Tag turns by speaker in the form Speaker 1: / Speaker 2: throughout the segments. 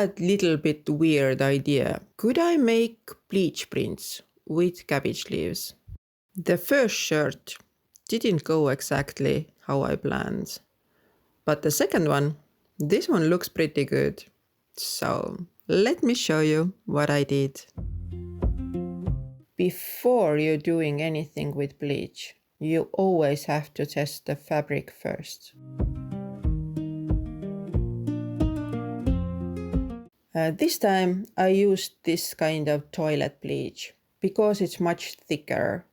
Speaker 1: had little bit weird idea. Could I make bleach prints with cabbage leaves? The first shirt didn't go exactly how I planned. But the second one, this one looks pretty good. So let me show you what I did. Before you're doing anything with bleach, you always have to test the fabric first. This time I used this kind of toilet bleach because it's much thicker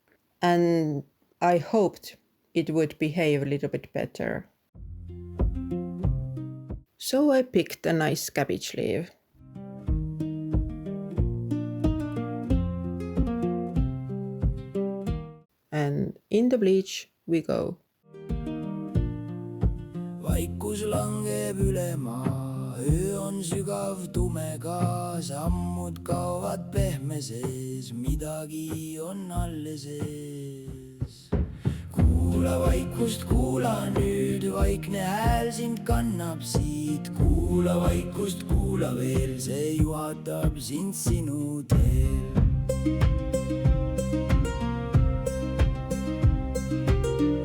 Speaker 1: and I hoped it would behave a little bit better. So I picked a nice cabbage leaf. And in the bleach we go.
Speaker 2: Vaikus langeb üle maa, öö on sügav tume ka, sammud kaovad pehme sees, midagi on alles ees. Kuula vaikust, kuula nüüd, vaikne hääl sind kannab siit. Kuula vaikust, kuula veel, see juhatab sind sinu teel.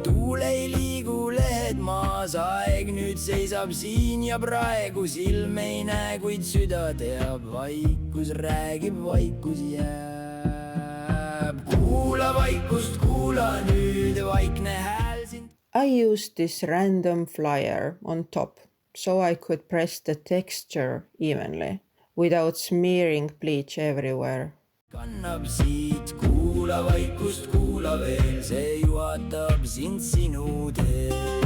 Speaker 2: Tuul ei liigu, lehed maas, aeg nüüd seisab siin ja praegu. Silm ei näe, kuid süda teab, vaikus räägib, vaikus jääb. Kuula vaikust, kuula nüüd, vaikne hääl sind.
Speaker 1: I used this random flyer on top so I could press the texture evenly without smearing bleach everywhere.
Speaker 2: Kannab siit, kuula vaikust, kuula veel, see juhatab sind sinu teel.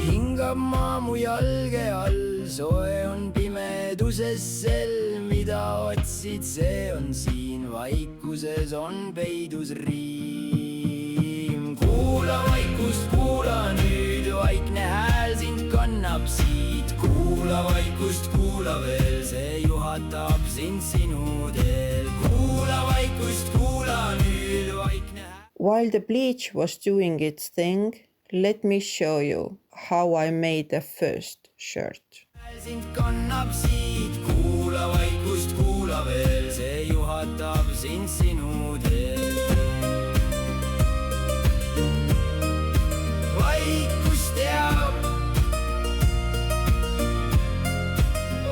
Speaker 2: Hingab maa mu jalge all, soe on pimeduses sel, mida otsid, see on siin, vaikuses on peidus riim. Kuula vaikust, kuula nüüd, vaikne hääl sind kannab siit. Kuula vaikust, kuula veel, see juhatab sind sinu teel. Kuula vaikust, kuula nüüd, vaikne hääl.
Speaker 1: While the bleach was doing its thing, let me show you how I made the first shirt.
Speaker 2: Sind kannab siit, kuula vaikust, kuula veel, see juhatab sind sinu teel. Vaikus teab,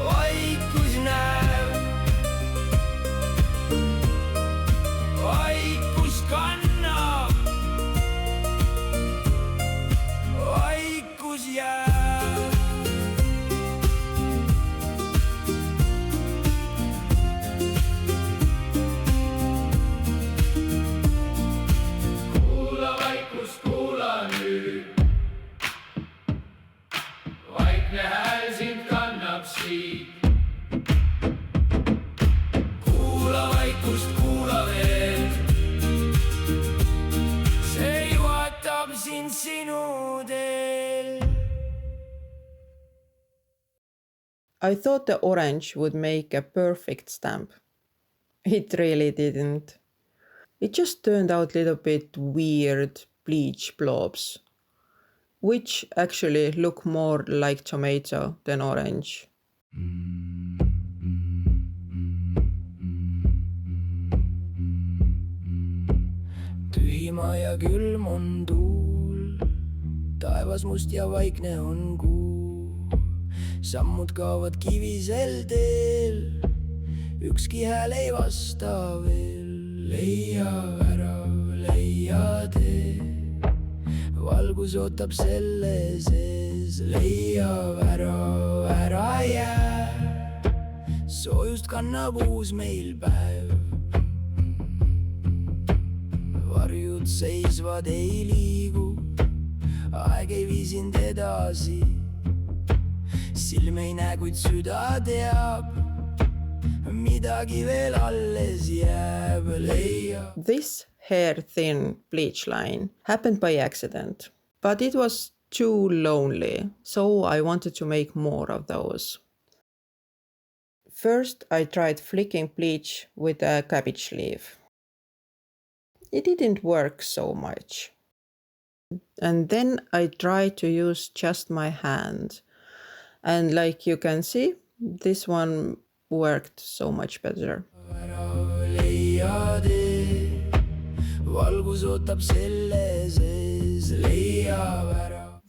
Speaker 2: vaikus näeb, vaikus kannab, vaikus jääb. Vaikne hääl sind kannab siit. Kuula vaikust, kuula veel, see juhatab sind sinu teel.
Speaker 1: I thought the orange would make a perfect stamp. It really didn't. It just turned out a little bit weird bleach blobs, which actually look more like tomato than orange.
Speaker 2: Tühima ja külm on tuul, taevas must ja vaikne on kuu. Sammud kaovad kivisel teel, ükski hääl ei vasta veel. Leia värav, leia tee, valgus ootab selle sees. Leia värav, ära jää, soojust kannab uus meil päev. Varjud seisvad, ei liigu, aeg ei vii sind edasi. Silm ei näe, kuid süda teab, midagi veel alles jääb. Leia.
Speaker 1: This hair-thin bleach line happened by accident, but it was too lonely, so I wanted to make more of those. First, I tried flicking bleach with a cabbage leaf. it didn't work so much. And then I tried to use just my hand. And like you can see, this one worked so much better.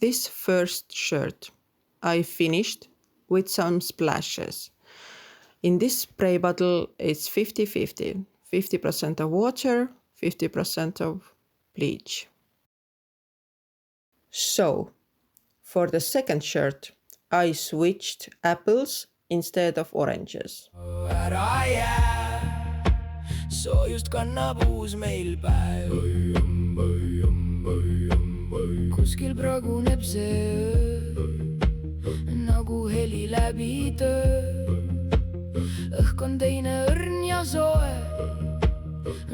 Speaker 1: This first shirt I finished with some splashes. In this spray bottle, it's 50-50. 50% of water, 50% of bleach. So, for the second shirt, I switched apples instead of oranges.
Speaker 2: ära jää, soojust kannab uus meil päev. kuskil praguneb see öö, nagu heli läbi töö. õhk on teine õrn ja soe,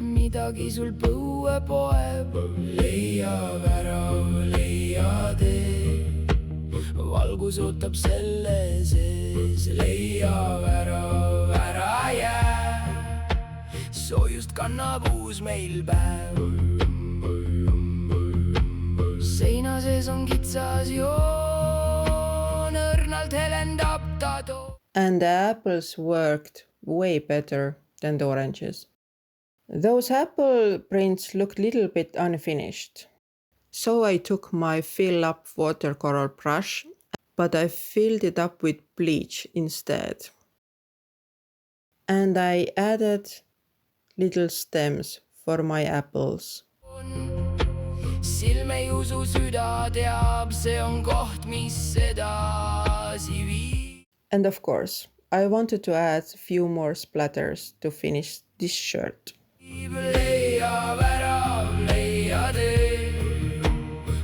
Speaker 2: midagi sul põue poeb. leia värav, leia tee, valgus ootab selle sees. leia värav, ära jää, soojust kannab uus meil päev. seina sees on kitsas joon, õrnalt helendab ta too.
Speaker 1: And the apples worked way better than the oranges. Those apple prints looked a little bit unfinished. So I took my fill up watercolor brush, but I filled it up with bleach instead. And I added little stems for my apples.
Speaker 2: silm ei usu, süda teab, see on koht, mis edasi viib.
Speaker 1: And of course, I wanted to add a few more splatters to finish this shirt.
Speaker 2: leia värav, leia tee,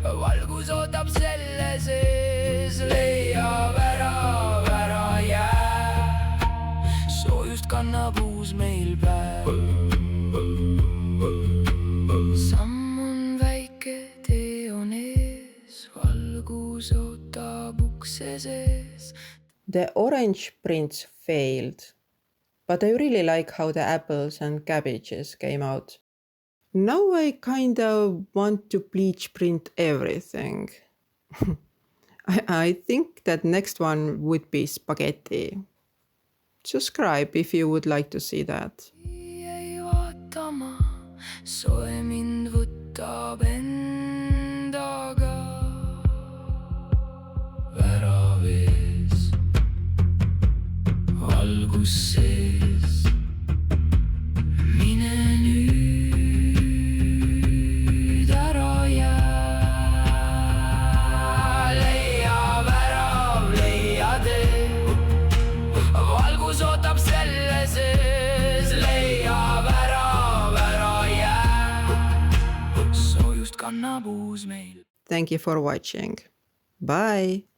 Speaker 2: valgus ootab selle sees. leia värav, ära jää, soojust kannab uus meil päev. samm on väike, tee on ees, valgus ootab ukse sees.
Speaker 1: The orange prints failed, but I really like how the apples and cabbages came out. Now I kind of want to bleach print everything. I think that next one would be spaghetti. Subscribe if you would like to see that.
Speaker 2: ei vaatama, soe mind võtab endaga. värav ees, valgus sees, mine nüüd, ära jää. leia värav, leia tee, valgus ootab selle sees. leia värav, ära jää, soojust kannab uus meil.
Speaker 1: Thank you for watching. Bye!